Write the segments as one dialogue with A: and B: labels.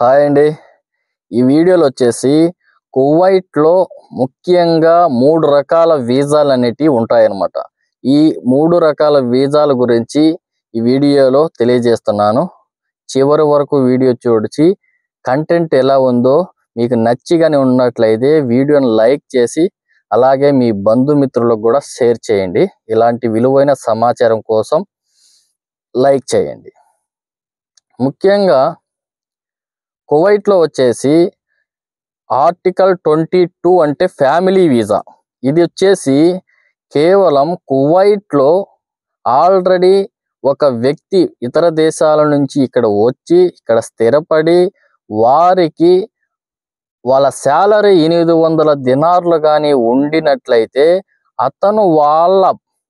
A: Hi అండి. ఈ వీడియోలో వచ్చేసి కువైట్లో ముఖ్యంగా 3 రకాల వీసాలు అనేటివి ఉంటాయన్నమాట. ఈ 3 రకాల వీసాల గురించి ఈ వీడియోలో తెలియజేస్తున్నాను. చివరి వరకు వీడియో చూసి కంటెంట్ ఎలా ఉందో మీకు నచ్చిగానే ఉన్నట్లయితే వీడియోని లైక్ చేసి అలాగే మీ బంధుమిత్రులకు కూడా షేర్ చేయండి. ఇలాంటి విలువైన సమాచారం కోసం లైక్ చేయండి. ముఖ్యంగా కువైట్లో వచ్చేసి ఆర్టికల్ 22 అంటే ఫ్యామిలీ వీసా. ఇది వచ్చేసి కేవలం కువైట్లో ఆల్రెడీ ఒక వ్యక్తి ఇతర దేశాల నుంచి ఇక్కడ వచ్చి ఇక్కడ స్థిరపడి వారికి వాళ్ళ శాలరీ 800 దినార్లు కానీ ఉండినట్లయితే అతను వాళ్ళ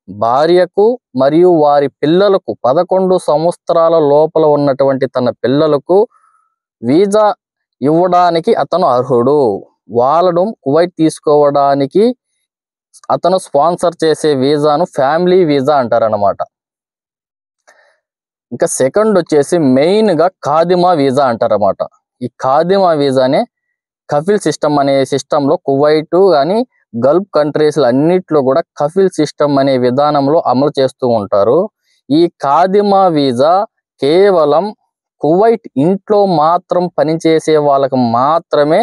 A: భార్యకు మరియు వారి పిల్లలకు 11 సంవత్సరాల లోపల ఉన్నటువంటి తన పిల్లలకు వీసా ఇవ్వడానికి అతను అర్హుడు. వాళ్ళను కువైట్ తీసుకోవడానికి అతను స్పాన్సర్ చేసే వీసాను ఫ్యామిలీ వీసా అంటారన్నమాట. ఇంకా సెకండ్ వచ్చేసి మెయిన్గా ఖాదిమా వీసా అంటారన్నమాట. ఈ ఖాదిమా వీసానే కఫిల్ సిస్టమ్ అనే సిస్టంలో కువైట్ కానీ గల్ఫ్ కంట్రీస్లు అన్నిట్లో కూడా కఫిల్ సిస్టమ్ అనే విధానంలో అమలు చేస్తూ ఉంటారు. ఈ ఖాదిమా వీసా కేవలం కువైట్ ఇంట్లో మాత్రం పనిచేసే వాళ్ళకు మాత్రమే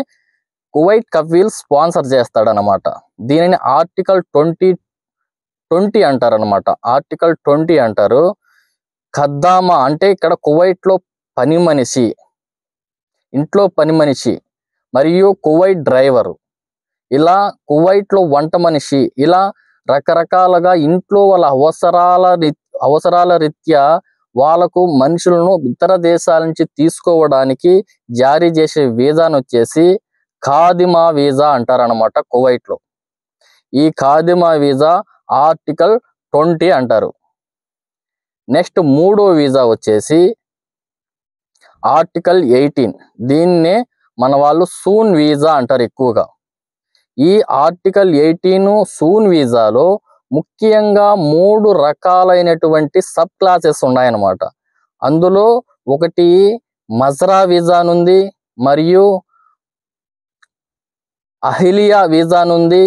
A: కువైట్ కఫీల్ స్పాన్సర్ చేస్తాడనమాట. దీనిని ఆర్టికల్ 20 అంటారనమాట. ఆర్టికల్ 20 అంటారు. ఖద్దామా అంటే ఇక్కడ కువైట్లో పని మనిషి, ఇంట్లో పని మనిషి మరియు కువైట్ డ్రైవరు, ఇలా కువైట్లో వంట మనిషి, ఇలా రకరకాలుగా ఇంట్లో వాళ్ళ అవసరాల రీత్యా వాళ్ళకు మనుషులను ఇతర దేశాల నుంచి తీసుకోవడానికి జారీ చేసే వీసాను వచ్చేసి ఖాదిమా వీసా అంటారనమాట కువైట్లో. ఈ ఖాదిమా వీసా ఆర్టికల్ 20 అంటారు. నెక్స్ట్ మూడో వీసా వచ్చేసి ఆర్టికల్ 18. దీన్నే మన వాళ్ళు సూన్ వీసా అంటారు ఎక్కువగా. ఈ ఆర్టికల్ 18 సూన్ వీసాలో ముఖ్యంగా 3 రకాలైనటువంటి సబ్ క్లాసెస్ ఉన్నాయన్నమాట. అందులో ఒకటి మజ్రా వీసా ఉంది, మరియు అహిలియా వీసా ఉంది,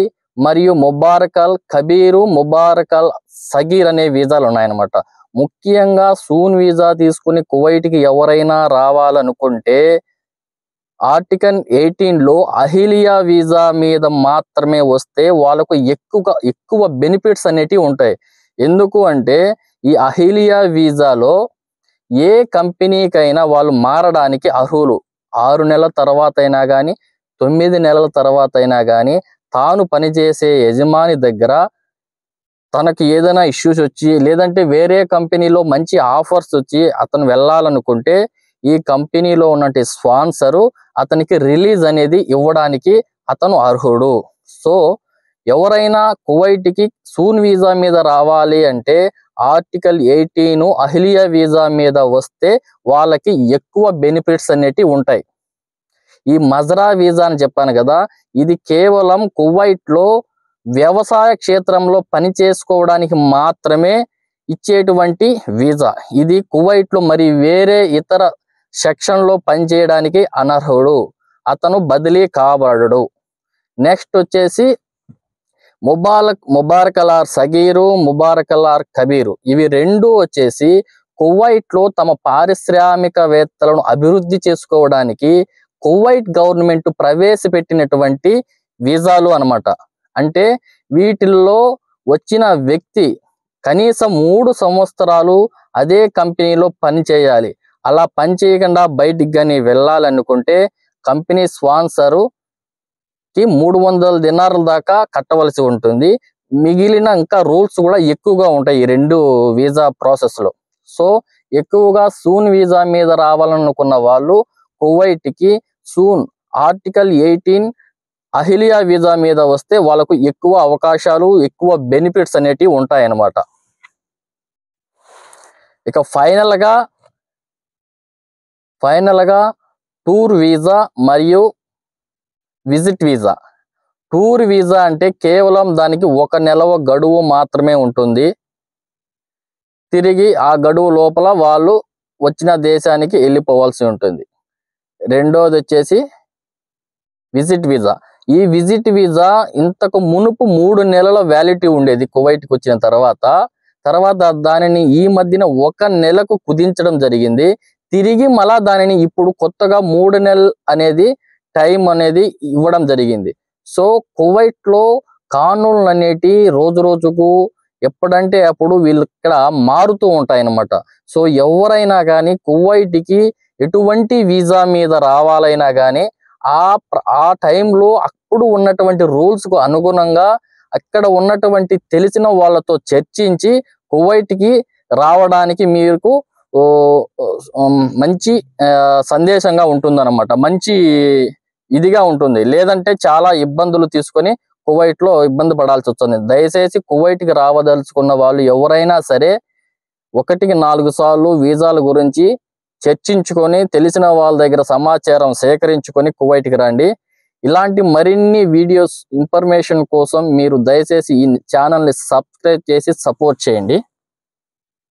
A: మరియు ముబారకల్ కబీరు, ముబారకల్ సగీర్ అనే వీసాలు ఉన్నాయన్నమాట. ముఖ్యంగా సూన్ వీసా తీసుకుని కువైట్కి ఎవరైనా రావాలనుకుంటే ఆర్టికల్ 18లో అహిలియా వీసా మీద మాత్రమే వస్తే వాళ్ళకు ఎక్కువ బెనిఫిట్స్ అనేటివి ఉంటాయి. ఎందుకు అంటే ఈ అహిలియా వీసాలో ఏ కంపెనీకైనా వాళ్ళు మారడానికి అర్హులు. 6 నెలల తర్వాత అయినా కానీ 9 నెలల తర్వాత అయినా కానీ తాను పనిచేసే యజమాని దగ్గర తనకి ఏదైనా ఇష్యూస్ వచ్చి లేదంటే వేరే కంపెనీలో మంచి ఆఫర్స్ వచ్చి అతను వెళ్ళాలనుకుంటే ఈ కంపెనీలో ఉన్నటువంటి స్పాన్సరు అతనికి రిలీజ్ అనేది ఇవ్వడానికి అతను అర్హుడు. సో ఎవరైనా కువైట్కి సూన్ వీసా మీద రావాలి అంటే ఆర్టికల్ 18 అహిలియా వీసా మీద వస్తే వాళ్ళకి ఎక్కువ బెనిఫిట్స్ అనేటివి ఉంటాయి. ఈ మజ్రా వీసా అని చెప్పాను కదా, ఇది కేవలం కువైట్లో వ్యవసాయ క్షేత్రంలో పని చేసుకోవడానికి మాత్రమే ఇచ్చేటువంటి వీసా. ఇది కువైట్లో మరి వేరే ఇతర సెక్షన్లో పనిచేయడానికి అనర్హుడు, అతను బదిలీ కాబడడు. నెక్స్ట్ వచ్చేసి ముబారకలార్ సగీరు, ముబారకలార్ కబీరు. ఇవి రెండు వచ్చేసి కువైట్లో తమ పారిశ్రామికవేత్తలను అభివృద్ధి చేసుకోవడానికి కువైట్ గవర్నమెంట్ ప్రవేశపెట్టినటువంటి వీసాలు అన్నమాట. అంటే వీటిల్లో వచ్చిన వ్యక్తి కనీసం 3 సంవత్సరాలు అదే కంపెనీలో పనిచేయాలి. అలా పని చేయకుండా బయటికి కానీ వెళ్ళాలనుకుంటే కంపెనీ స్పాన్సరుకి 300 దినార్ల దాకా కట్టవలసి ఉంటుంది. మిగిలిన ఇంకా రూల్స్ కూడా ఎక్కువగా ఉంటాయి ఈ 2 వీసా ప్రాసెస్లో. సో ఎక్కువగా సూన్ వీసా మీద రావాలనుకున్న వాళ్ళు కువైట్కి సూన్ ఆర్టికల్ 18 అహిలియా వీసా మీద వస్తే వాళ్ళకు ఎక్కువ అవకాశాలు, ఎక్కువ బెనిఫిట్స్ అనేటివి ఉంటాయన్నమాట. ఇక ఫైనల్గా టూర్ వీసా మరియు విజిట్ వీసా. టూర్ వీసా అంటే కేవలం దానికి 1 నెల గడువు మాత్రమే ఉంటుంది. తిరిగి ఆ గడువు లోపల వాళ్ళు వచ్చిన దేశానికి వెళ్ళిపోవాల్సి ఉంటుంది. రెండోది వచ్చేసి విజిట్ వీసా. ఈ విజిట్ వీసా ఇంతకు మునుపు 3 నెలల వ్యాలిడిటీ ఉండేది కువైట్కి వచ్చిన తర్వాత దానిని ఈ మధ్యన 1 నెలకు కుదించడం జరిగింది. తిరిగి మళ్ళా దానిని ఇప్పుడు కొత్తగా 3 నెలలు అనేది టైం అనేది ఇవ్వడం జరిగింది. సో కువైట్ లో కానూన్లు అనేటి రోజు రోజుకు ఎప్పుడంటే అప్పుడు వీళ్ళు ఇక్కడ మారుతూ ఉంటాయి అన్నమాట. సో ఎవరైనా కానీ కువైట్కి ఎటువంటి వీసా మీద రావాలైనా కానీ ఆ టైంలో అప్పుడు ఉన్నటువంటి రూల్స్ కు అనుగుణంగా అక్కడ ఉన్నటువంటి తెలిసిన వాళ్ళతో చర్చించి కువైట్కి రావడానికి మీకు మంచి సందేశంగా ఉంటుందన్నమాట. మంచి ఇదిగా ఉంటుంది. లేదంటే చాలా ఇబ్బందులు తీసుకొని కువైట్ లో ఇబ్బంది పడాల్సి వస్తుంది. దయచేసి కువైట్కి రావదలుచుకున్న వాళ్ళు ఎవరైనా సరే 1కి 4 సార్లు వీసాల గురించి చర్చించుకొని తెలిసిన వాళ్ళ దగ్గర సమాచారం సేకరించుకొని కువైట్కి రండి. ఇలాంటి మరిన్ని వీడియోస్ ఇన్ఫర్మేషన్ కోసం మీరు దయచేసి ఈ ఛానల్ని సబ్స్క్రైబ్ చేసి సపోర్ట్ చేయండి.